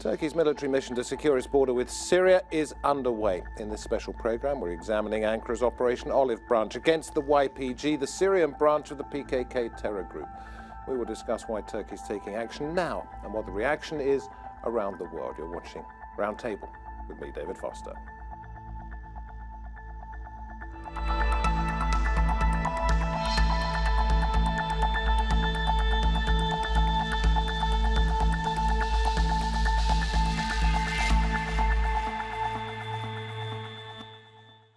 Turkey's military mission to secure its border with Syria is underway. In this special programme, we're examining Ankara's Operation Olive Branch against the YPG, the Syrian branch of the PKK terror group. We will discuss why Turkey is taking action now and what the reaction is around the world. You're watching Roundtable with me, David Foster.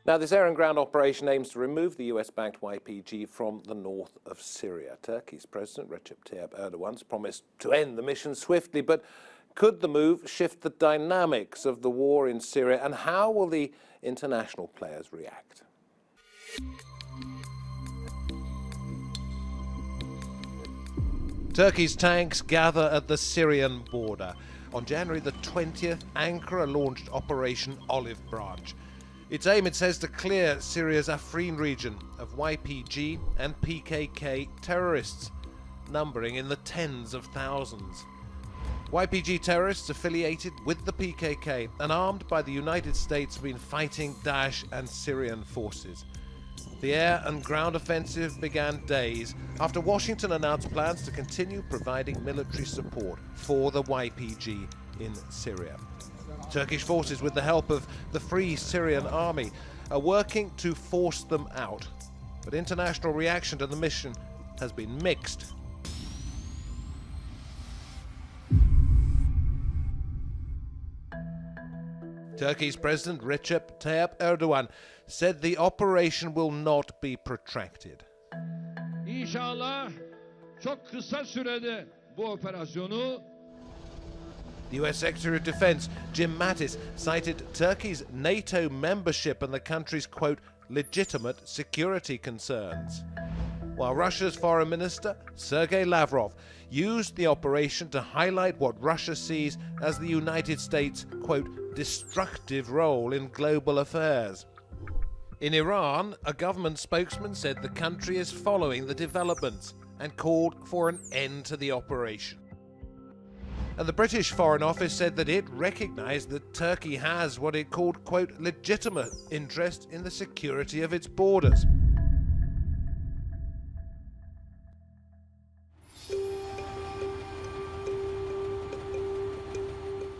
Now, this air and ground operation aims to remove the US-backed YPG from the north of Syria. Turkey's President Recep Tayyip Erdogan's promised to end the mission swiftly, but could the move shift the dynamics of the war in Syria, and how will the international players react? Turkey's tanks gather at the Syrian border. On January the 20th, Ankara launched Operation Olive Branch. Its aim, it says, to clear Syria's Afrin region of YPG and PKK terrorists, numbering in the tens of thousands. YPG terrorists affiliated with the PKK and armed by the United States have been fighting Daesh and Syrian forces. The air and ground offensive began days after Washington announced plans to continue providing military support for the YPG in Syria. Turkish forces, with the help of the Free Syrian Army, are working to force them out. But international reaction to the mission has been mixed. Turkey's President Recep Tayyip Erdogan said the operation will not be protracted. İnşallah çok kısa sürede bu operasyonu. The US Secretary of Defense, Jim Mattis, cited Turkey's NATO membership and the country's, quote, legitimate security concerns. While Russia's Foreign Minister, Sergei Lavrov, used the operation to highlight what Russia sees as the United States', quote, destructive role in global affairs. In Iran, a government spokesman said the country is following the developments and called for an end to the operation. And the British Foreign Office said that it recognised that Turkey has what it called, quote, legitimate interest in the security of its borders.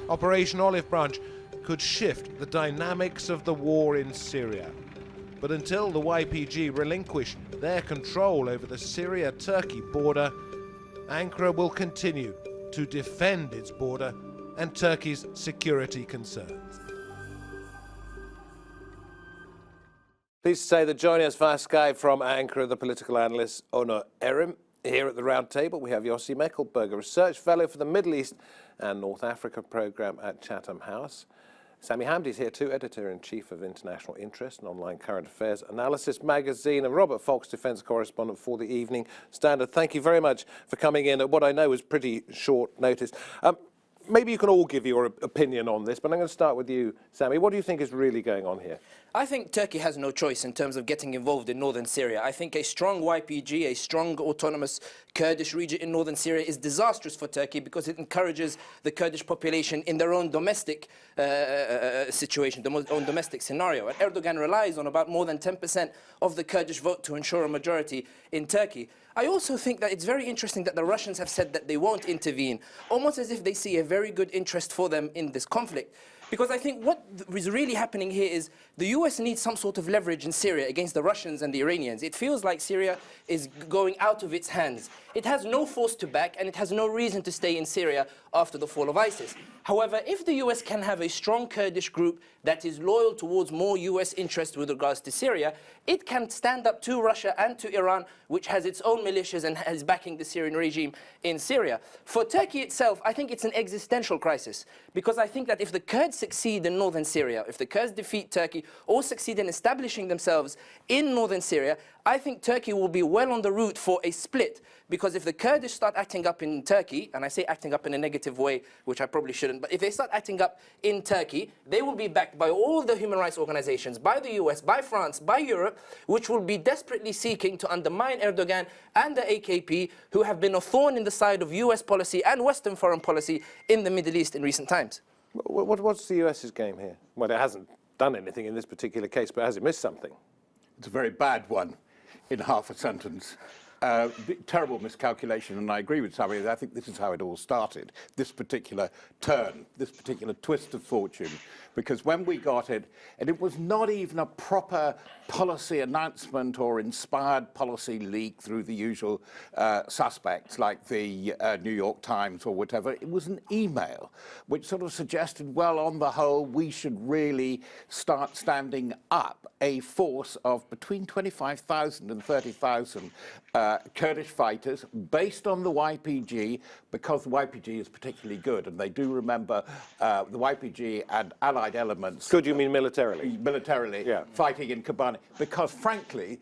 Operation Olive Branch could shift the dynamics of the war in Syria. But until the YPG relinquish their control over the Syria-Turkey border, Ankara will continue to defend its border and Turkey's security concerns. Pleased to say that joining us via Skype from Ankara, the political analyst Onur Erim. Here at the round table, we have Yossi Meckelberger, Research Fellow for the Middle East and North Africa Programme at Chatham House. Sami Hamdi is here too, Editor-in-Chief of International Interest and Online Current Affairs Analysis Magazine, and Robert Fox, Defence Correspondent for the Evening Standard. Thank you very much for coming in at what I know is pretty short notice. Maybe you can all give your opinion on this, but I'm going to start with you, Sami. What do you think is really going on here? I think Turkey has no choice in terms of getting involved in northern Syria. I think a strong YPG, a strong autonomous Kurdish region in northern Syria is disastrous for Turkey because it encourages the Kurdish population in their own domestic situation, their own domestic scenario. And Erdogan relies on about more than 10% of the Kurdish vote to ensure a majority in Turkey. I also think that it's very interesting that the Russians have said that they won't intervene, almost as if they see a very good interest for them in this conflict. Because I think what is really happening here is the US needs some sort of leverage in Syria against the Russians and the Iranians. It feels like Syria is going out of its hands. It has no force to back and it has no reason to stay in Syria after the fall of ISIS. However, if the US can have a strong Kurdish group that is loyal towards more US interests with regards to Syria, it can stand up to Russia and to Iran, which has its own militias and is backing the Syrian regime in Syria. For Turkey itself, I think it's an existential crisis, because I think that if the Kurds succeed in northern Syria, if the Kurds defeat Turkey or succeed in establishing themselves in northern Syria, I think Turkey will be well on the route for a split. Because if the Kurdish start acting up in Turkey, and I say acting up in a negative way, which I probably shouldn't, but if they start acting up in Turkey, they will be backed by all the human rights organizations, by the US, by France, by Europe, which will be desperately seeking to undermine Erdogan and the AKP, who have been a thorn in the side of US policy and Western foreign policy in the Middle East in recent times. What's the US's game here? Well, it hasn't done anything in this particular case, but has it missed something? It's a very bad one in half a sentence. Terrible miscalculation, and I agree with Sami. I think this is how it all started, this particular turn, this particular twist of fortune. Because when we got it, and it was not even a proper policy announcement or inspired policy leak through the usual suspects like the New York Times or whatever, it was an email which sort of suggested, well, on the whole, we should really start standing up a force of between 25,000 and 30,000 Kurdish fighters based on the YPG, because the YPG is particularly good, and they do remember the YPG and allied elements. Good, you mean militarily? Militarily, yeah. Fighting in Kobani, because frankly,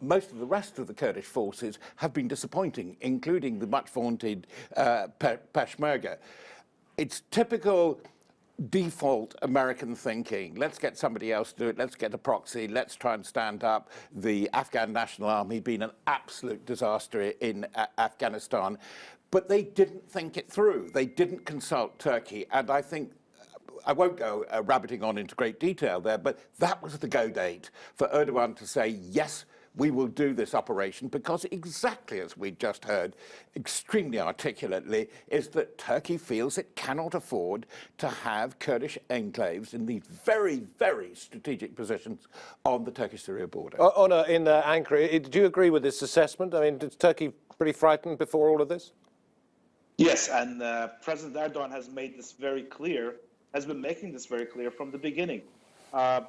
most of the rest of the Kurdish forces have been disappointing, including the much vaunted Peshmerga. It's typical default American thinking. Let's get somebody else to do it. Let's get a proxy. Let's try and stand up. The Afghan National Army being an absolute disaster in Afghanistan. But they didn't think it through. They didn't consult Turkey. And I think, I won't go rabbiting on into great detail there, but that was the go date for Erdogan to say, yes, we will do this operation, because exactly as we just heard extremely articulately is that Turkey feels it cannot afford to have Kurdish enclaves in these very, very strategic positions on the Turkish-Syria border. In Ankara, do you agree with this assessment? I mean, is Turkey pretty frightened before all of this? Yes, and President Erdogan has made this very clear, has been making this very clear from the beginning.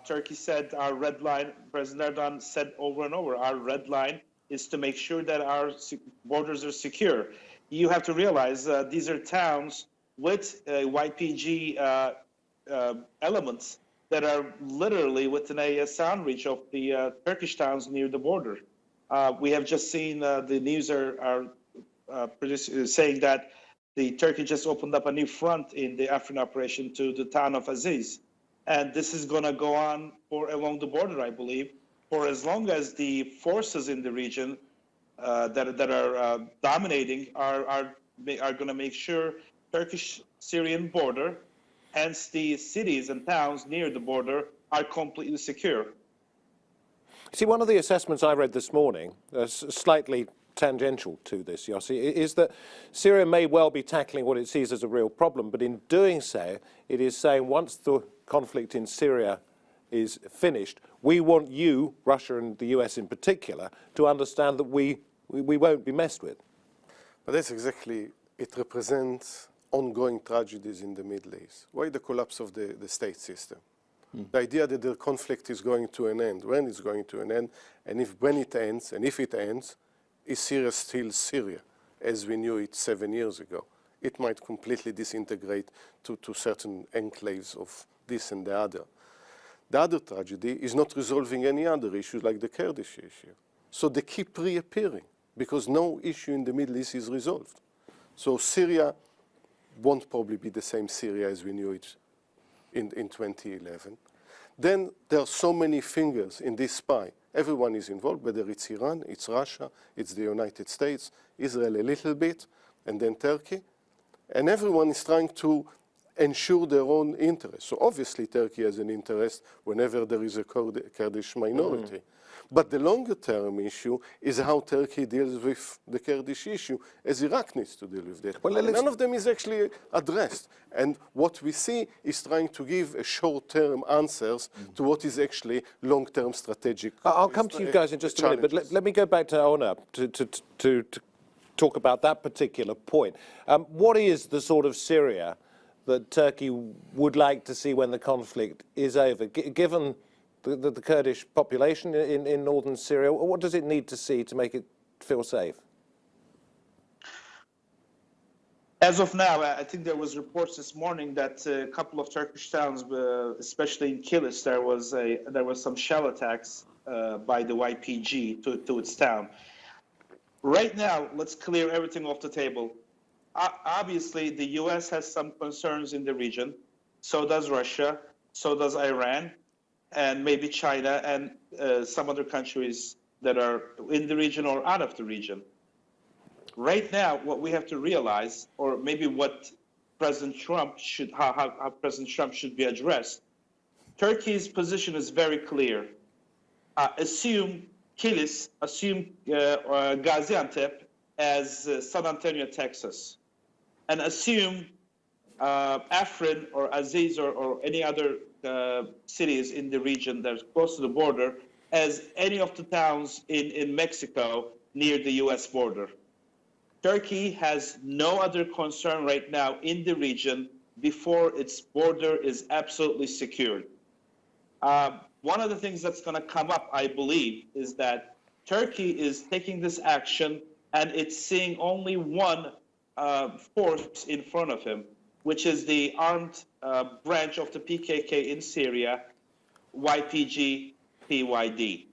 Turkey said our red line, President Erdogan said over and over, our red line is to make sure that our borders are secure. You have to realize these are towns with YPG elements that are literally within a sound reach of the Turkish towns near the border. We have just seen the news are saying that the Turkey just opened up a new front in the Afrin operation to the town of Aziz. And this is going to go on for along the border, I believe, for as long as the forces in the region that are dominating are going to make sure Turkish-Syrian border, hence the cities and towns near the border, are completely secure. See, one of the assessments I read this morning, slightly tangential to this, Yossi, is that Syria may well be tackling what it sees as a real problem, but in doing so, it is saying once the conflict in Syria is finished, we want you, Russia and the US in particular, to understand that we won't be messed with. But that's exactly, it represents ongoing tragedies in the Middle East. Why the collapse of the state system? The idea that the conflict is going to an end, when it's going to an end, and when it ends, and if it ends, is Syria still Syria, as we knew it 7 years ago? It might completely disintegrate to certain enclaves of this and the other. The other tragedy is not resolving any other issues like the Kurdish issue. So they keep reappearing because no issue in the Middle East is resolved. So Syria won't probably be the same Syria as we knew it in 2011. Then there are so many fingers in this pie. Everyone is involved, whether it's Iran, it's Russia, it's the United States, Israel a little bit, and then Turkey. And everyone is trying to ensure their own interests. So obviously Turkey has an interest whenever there is a Kurdish minority. But the longer term issue is how Turkey deals with the Kurdish issue, as Iraq needs to deal with that. Well, none of them is actually addressed. And what we see is trying to give a short-term answers to what is actually long-term strategic. I'll come to you guys in just a minute, but let me go back to Ona to talk about that particular point. What is the sort of Syria that Turkey would like to see when the conflict is over, given the Kurdish population in northern Syria? What does it need to see to make it feel safe? As of now, I think there was reports this morning that a couple of Turkish towns, especially in Kilis, there was some shell attacks by the YPG to its town. Right now, let's clear everything off the table. Obviously, the U.S. has some concerns in the region. So does Russia. So does Iran, and maybe China, and some other countries that are in the region or out of the region. Right now, what we have to realize, or maybe what President Trump should, how President Trump should be addressed, Turkey's position is very clear. Assume Kilis, assume Gaziantep as San Antonio, Texas, and assume Afrin or Aziz or any other cities in the region that are close to the border as any of the towns in Mexico near the U.S. border. Turkey has no other concern right now in the region before its border is absolutely secured. One of the things that's going to come up, I believe, is that Turkey is taking this action and it's seeing only one force in front of him, which is the armed branch of the PKK in Syria, YPG, PYD.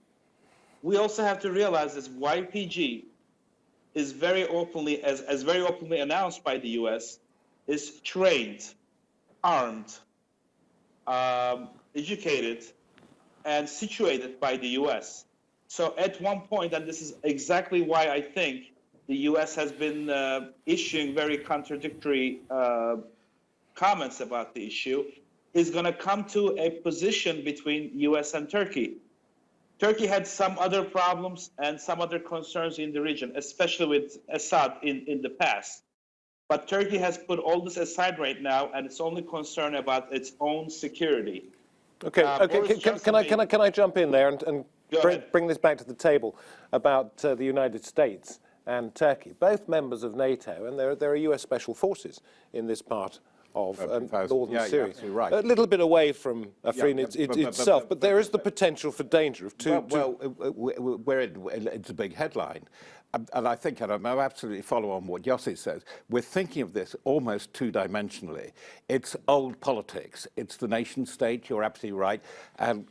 We also have to realize this YPG is very openly, as very openly announced by the U.S., is trained, armed, educated, and situated by the U.S. So at one point, and this is exactly why I think the U.S. has been issuing very contradictory comments about the issue, is going to come to a position between U.S. and Turkey. Turkey had some other problems and some other concerns in the region, especially with Assad in the past. But Turkey has put all this aside right now, and it's only concerned about its own security. Okay, can I jump in there and bring this back to the table about the United States and Turkey, both members of NATO, and there are US special forces in this part of northern Syria. Right. A little bit away from Afrin itself, but there is the potential for danger of it's a big headline. And I think, and I absolutely follow on what Yossi says, we're thinking of this almost two-dimensionally. It's old politics. It's the nation state, you're absolutely right. And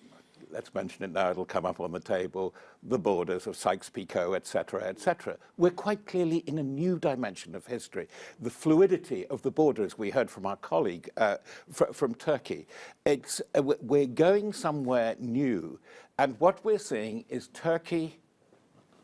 let's mention it now, it'll come up on the table, the borders of Sykes-Picot, et cetera, et cetera. We're quite clearly in a new dimension of history. The fluidity of the borders, we heard from our colleague from Turkey. We're going somewhere new. And what we're seeing is Turkey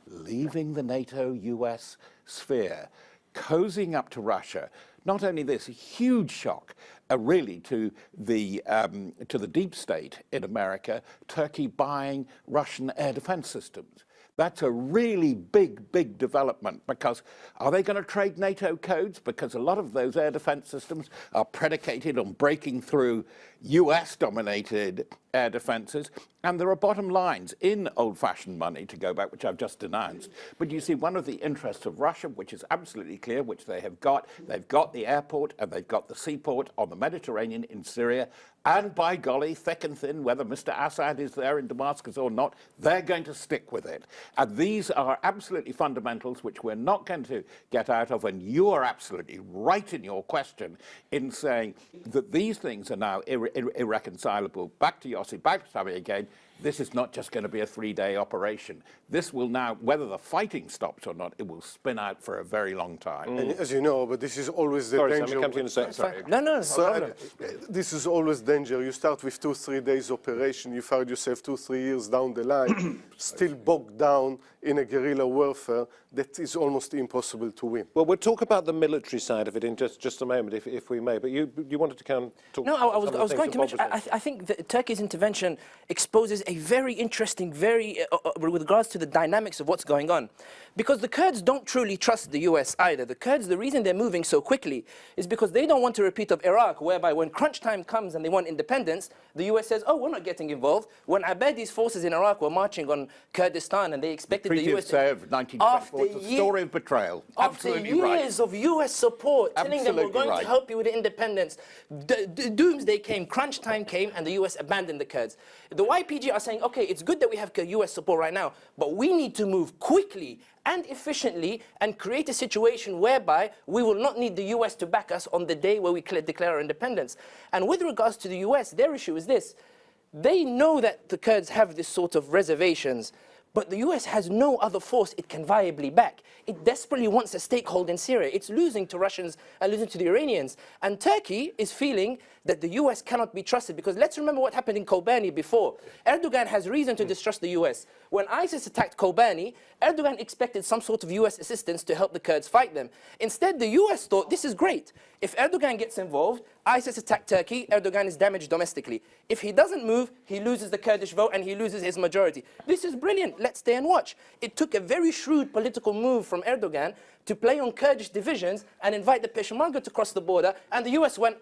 leaving the NATO-US sphere, cozying up to Russia. Not only this, a huge shock, really, to the deep state in America, Turkey buying Russian air defense systems. That's a really big development, because are they going to trade NATO codes? Because a lot of those air defense systems are predicated on breaking through US-dominated air defenses, and there are bottom lines in old-fashioned money, to go back, which I've just denounced. But you see, one of the interests of Russia, which is absolutely clear, which they've got the airport and they've got the seaport on the Mediterranean in Syria, and by golly, thick and thin, whether Mr. Assad is there in Damascus or not, they're going to stick with it. And these are absolutely fundamentals which we're not going to get out of, and you are absolutely right in your question in saying that these things are now irreconcilable. Back to Yossi, back to Sami again. This is not just going to be a 3-day operation. This will now, whether the fighting stops or not, it will spin out for a very long time. And as you know, but this is always the danger. Sorry, come to you in a second. Sorry. No. So, this is always danger. You start with 2-3 days operation, you find yourself 2-3 years down the line, still bogged down in a guerrilla warfare that is almost impossible to win. Well, we'll talk about the military side of it in just a moment, if we may. But you wanted to talk. No, I was going to mention. I think that Turkey's intervention exposes a very interesting, with regards to the dynamics of what's going on. Because the Kurds don't truly trust the US either. The Kurds, the reason they're moving so quickly is because they don't want a repeat of Iraq, whereby when crunch time comes and they want independence, the US says, oh, we're not getting involved. When Abadi's forces in Iraq were marching on Kurdistan and they expected the US to... of 1924, it's a story of betrayal. Absolutely right. After years of US support, telling them we're going to help you with independence, doomsday came, crunch time came, and the US abandoned the Kurds. The YPG are saying, okay, it's good that we have US support right now, but we need to move quickly and efficiently and create a situation whereby we will not need the US to back us on the day where we declare our independence. And with regards to the US, their issue is this. They know that the Kurds have this sort of reservations, but the US has no other force it can viably back. It desperately wants a stakehold in Syria. It's losing to Russians and losing to the Iranians. And Turkey is feeling that the US cannot be trusted, because let's remember what happened in Kobani before. Erdogan has reason to distrust the US. When ISIS attacked Kobani, Erdogan expected some sort of US assistance to help the Kurds fight them. Instead, the US thought, this is great. If Erdogan gets involved, ISIS attacked Turkey, Erdogan is damaged domestically. If he doesn't move, he loses the Kurdish vote and he loses his majority. This is brilliant, let's stay and watch. It took a very shrewd political move from Erdogan to play on Kurdish divisions and invite the Peshmerga to cross the border, and the US went,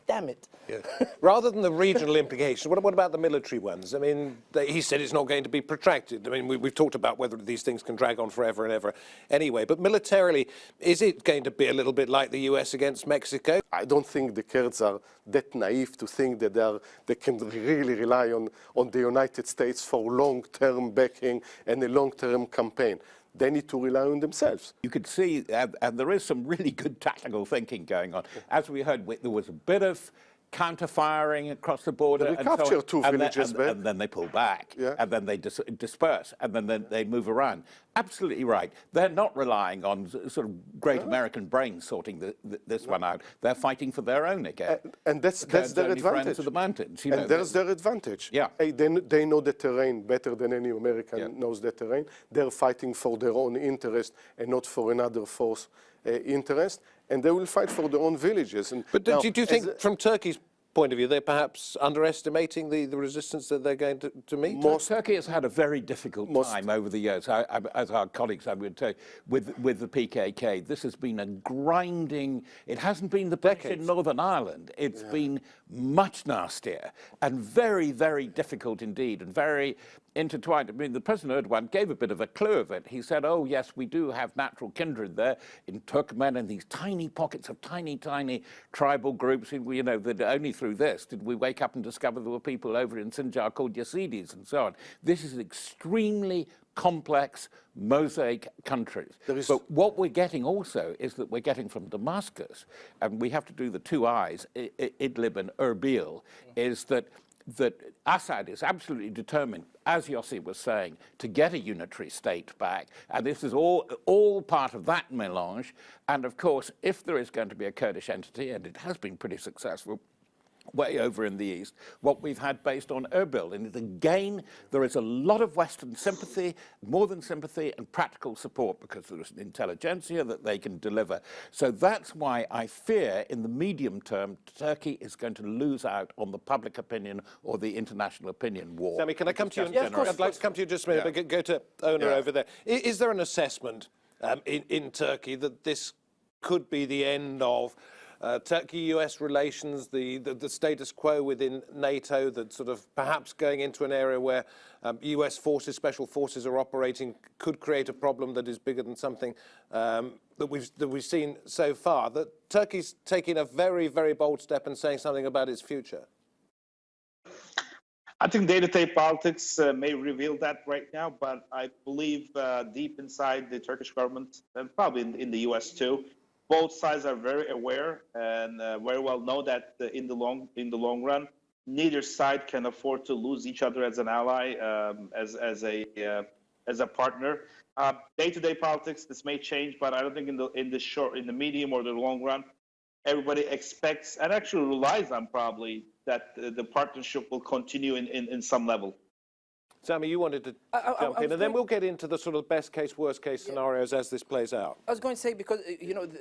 damn it. Yeah. Rather than the regional implications, what about the military ones? I mean, he said it's not going to be protracted. I mean, we've talked about whether these things can drag on forever and ever anyway, but militarily, is it going to be a little bit like the US against Mexico? I don't think the Kurds are that naive to think that they can really rely on the United States for long-term backing and a long-term campaign. They need to rely on themselves. You could see, and there is some really good tactical thinking going on. As we heard, there was a bit of counter-firing across the border. They capture two villages, and then they pull back, and then they disperse, and then they move around. Absolutely right. They're not relying on sort of great American brains sorting this one out. They're fighting for their own again. And that's their advantage. Friends of the mountains, you know, and there's their advantage. Yeah. They know the terrain better than any American knows the terrain. They're fighting for their own interest and not for another force interest. And they will fight for their own villages. But do you think, from Turkey's point of view, they're perhaps underestimating the resistance that they're going to meet? Turkey has had a very difficult time over the years. As our colleagues, I would say, with the PKK, this has been a grinding. It hasn't been the British in Northern Ireland. It's been much nastier and very, very difficult indeed, and very intertwined. I mean, the President Erdogan gave a bit of a clue of it. He said, oh, yes, we do have natural kindred there in Turkmen and these tiny pockets of tiny, tiny tribal groups. You know, that only through this did we wake up and discover there were people over in Sinjar called Yazidis and so on. This is extremely complex mosaic countries. But what we're getting also is that we're getting from Damascus, and we have to do the two I's, Idlib and Erbil, is that Assad is absolutely determined, as Yossi was saying, to get a unitary state back. And this is all part of that melange. And of course, if there is going to be a Kurdish entity, and it has been pretty successful, way over in the east, what we've had based on Erbil. And again, there is a lot of Western sympathy, more than sympathy, and practical support, because there is an intelligentsia that they can deliver. So that's why I fear, in the medium term, Turkey is going to lose out on the public opinion or the international opinion war. Sammy, can I come to you? Yeah, of course. I'd like to come to you just a minute, but go to Ona over there. Is there an assessment in Turkey that this could be the end of Turkey-US relations, the status quo within NATO, that sort of perhaps going into an area where US forces, special forces are operating, could create a problem that is bigger than something that we've seen so far? That Turkey's taking a very, very bold step and saying something about its future. I think day-to-day politics may reveal that right now, but I believe deep inside the Turkish government, and probably in the US too, both sides are very aware and very well know that in the long run, neither side can afford to lose each other as an ally, as a partner. Day-to-day politics, this may change, but I don't think in the medium or the long run, everybody expects and actually relies on probably that the partnership will continue in some level. Sammy, you wanted to jump in, and then we'll get into the sort of best case, worst case scenarios as this plays out. I was going to say, because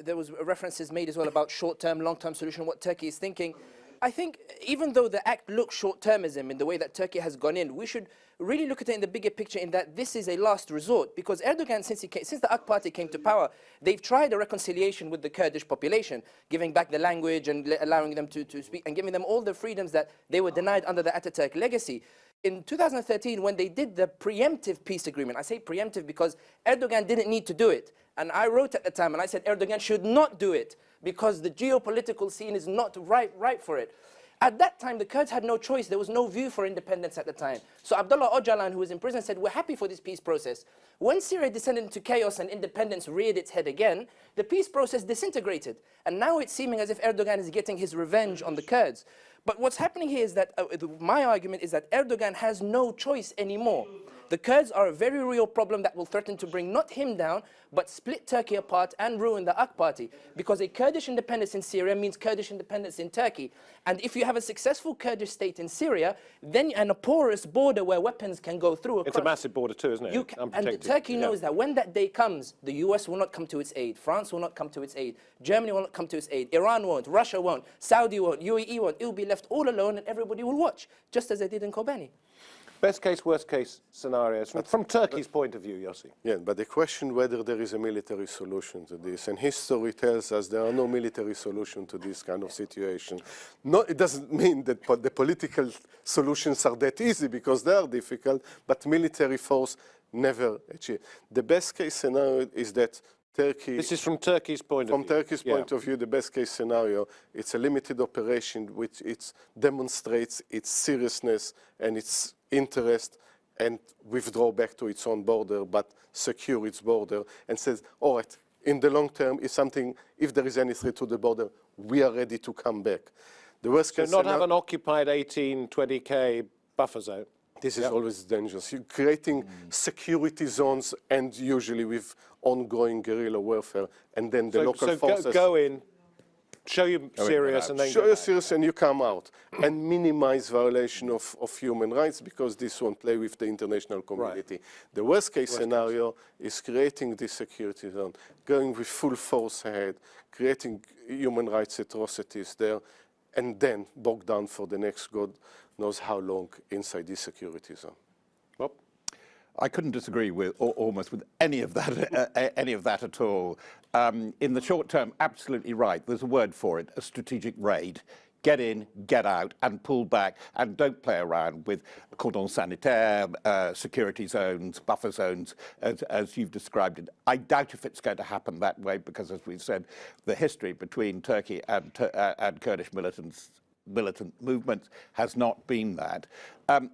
there was references made as well about short-term, long-term solution, what Turkey is thinking. I think even though the act looks short-termism in the way that Turkey has gone in, we should really look at it in the bigger picture, in that this is a last resort. Because Erdogan, since the AK Party came to power, they've tried a reconciliation with the Kurdish population, giving back the language and allowing them to speak and giving them all the freedoms that they were denied under the Ataturk legacy. In 2013, when they did the preemptive peace agreement, I say preemptive because Erdogan didn't need to do it. And I wrote at the time, and I said Erdogan should not do it because the geopolitical scene is not right for it. At that time, the Kurds had no choice. There was no view for independence at the time. So Abdullah Öcalan, who was in prison, said, we're happy for this peace process. When Syria descended into chaos and independence reared its head again, the peace process disintegrated. And now it's seeming as if Erdogan is getting his revenge on the Kurds. But what's happening here is that, my argument is that Erdogan has no choice anymore. The Kurds are a very real problem that will threaten to bring not him down, but split Turkey apart and ruin the AK party. Because a Kurdish independence in Syria means Kurdish independence in Turkey. And if you have a successful Kurdish state in Syria, then and a porous border where weapons can go through across. It's a massive border too, isn't it? And Turkey knows that when that day comes, the US will not come to its aid, France will not come to its aid, Germany will not come to its aid, Iran won't, Russia won't, Saudi won't, UAE won't. It will be left all alone and everybody will watch, just as they did in Kobani. Best case, worst case scenarios from Turkey's point of view, Yossi. Yeah, but the question whether there is a military solution to this, and history tells us there are no military solution to this kind of situation. No, it doesn't mean that the political solutions are that easy, because they are difficult, but military force never achieve. The best case scenario is that Turkey... This is from Turkey's point of view. From Turkey's point of view, the best case scenario, it's a limited operation which it demonstrates its seriousness and its interest and withdraw back to its own border, but secure its border, and says, all right, in the long term, if there is any threat to the border, we are ready to come back. The worst case not have an occupied 18, 20K buffer zone. This is always dangerous. You're creating security zones, and usually with ongoing guerrilla warfare, and then the local forces... go in, show you're serious, and then show you're serious, and you come out, and minimize violation of human rights, because this won't play with the international community. Right. The worst case scenario is creating this security zone, going with full force ahead, creating human rights atrocities there, and then bogged down for the next God knows how long inside this security zone. Bob? I couldn't disagree with almost with any of that at all. In the short term, absolutely right. There's a word for it: a strategic raid. Get in, get out, and pull back, and don't play around with cordons sanitaires, security zones, buffer zones, as you've described it. I doubt if it's going to happen that way, because, as we've said, the history between Turkey and Kurdish militant movements has not been that.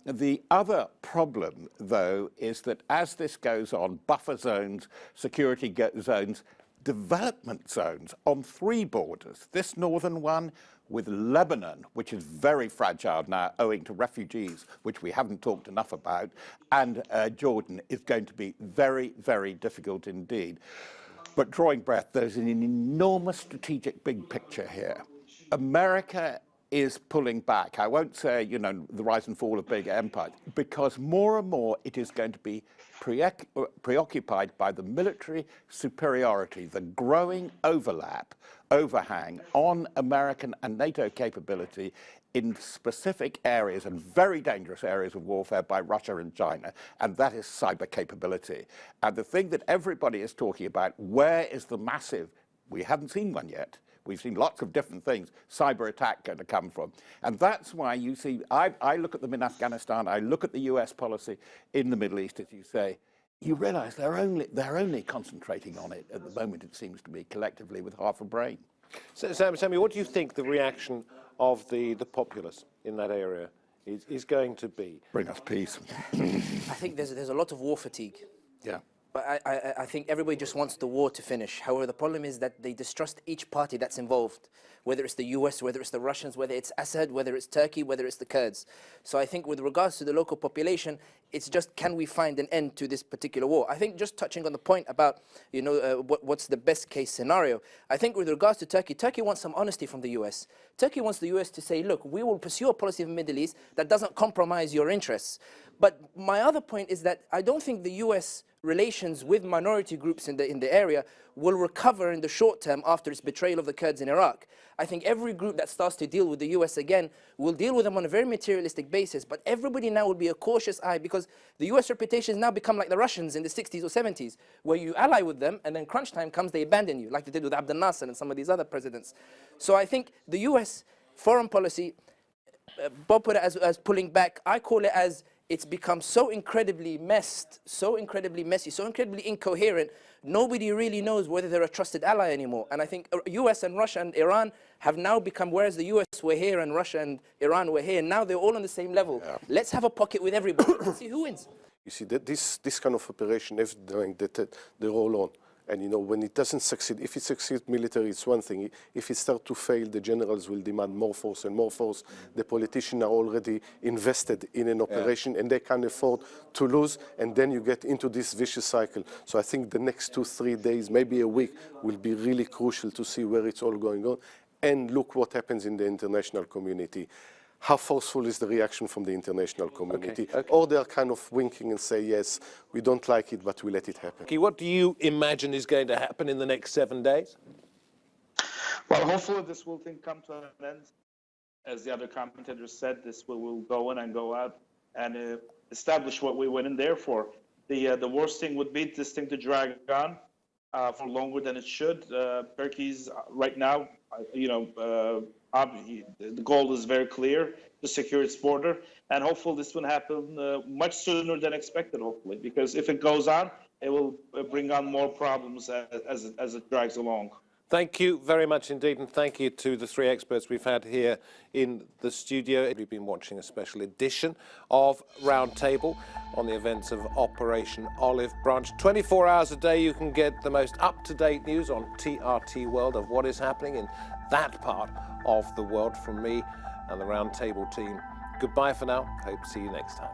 The other problem, though, is that as this goes on, buffer zones, security zones, development zones on 3 borders, this northern one with Lebanon, which is very fragile now owing to refugees, which we haven't talked enough about, and Jordan is going to be very, very difficult indeed. But drawing breath, there's an enormous strategic big picture here. America is pulling back. I won't say, you know, the rise and fall of big empires, because more and more it is going to be preoccupied by the military superiority, the growing overhang on American and NATO capability in specific areas and very dangerous areas of warfare by Russia and China, and that is cyber capability. And the thing that everybody is talking about, where is the massive, we haven't seen one yet, we've seen lots of different things, cyber attack going to come from. And that's why you see, I look at them in Afghanistan, I look at the US policy in the Middle East, as you say, you realize they're only concentrating on it at the moment, it seems to me, collectively with half a brain. So, Sammy, what do you think the reaction of the populace in that area is going to be? Bring us peace. I think there's a lot of war fatigue. Yeah. But I think everybody just wants the war to finish. However, the problem is that they distrust each party that's involved, whether it's the US, whether it's the Russians, whether it's Assad, whether it's Turkey, whether it's the Kurds. So I think with regards to the local population, it's just, can we find an end to this particular war? I think just touching on the point about, you know, what's the best case scenario, I think with regards to Turkey, Turkey wants some honesty from the US. Turkey wants the US to say, look, we will pursue a policy of the Middle East that doesn't compromise your interests. But my other point is that I don't think the US relations with minority groups in the area will recover in the short term after its betrayal of the Kurds in Iraq. I think every group that starts to deal with the US again will deal with them on a very materialistic basis, but everybody now will be a cautious eye, because the US reputation has now become like the Russians in the 60s or 70s, where you ally with them and then crunch time comes, they abandon you, like they did with Abdel Nasser and some of these other presidents. So I think the US foreign policy, Bob put it as pulling back, I call it as it's become so incredibly messed, so incredibly messy, so incredibly incoherent, nobody really knows whether they're a trusted ally anymore. And I think US and Russia and Iran have now become, whereas the US were here and Russia and Iran were here, now they're all on the same level. Yeah. Let's have a pocket with everybody. Let's see who wins. You see, that this kind of operation, if doing the roll on, and you know, when it doesn't succeed, if it succeeds military, it's one thing. If it starts to fail, the generals will demand more force and more force. The politicians are already invested in an operation and they can't afford to lose, and then you get into this vicious cycle. So I think the next 2-3 days, maybe a week, will be really crucial to see where it's all going on, and look what happens in the international community. How forceful is the reaction from the international community? Okay. Or they're kind of winking and say, yes, we don't like it, but we let it happen. Okay, what do you imagine is going to happen in the next 7 days? Well, hopefully this will come to an end. As the other commentators said, this will go in and go out and establish what we went in there for. The worst thing would be this thing to drag on for longer than it should. Turkey's right now, the goal is very clear, to secure its border, and hopefully this will happen much sooner than expected, hopefully, because if it goes on, it will bring on more problems as it drags along. Thank you very much indeed, and thank you to the three experts we've had here in the studio. We've been watching a special edition of Roundtable on the events of Operation Olive Branch. 24 hours a day you can get the most up-to-date news on TRT World of what is happening in that part of the world. From me and the Roundtable team, goodbye for now. Hope to see you next time.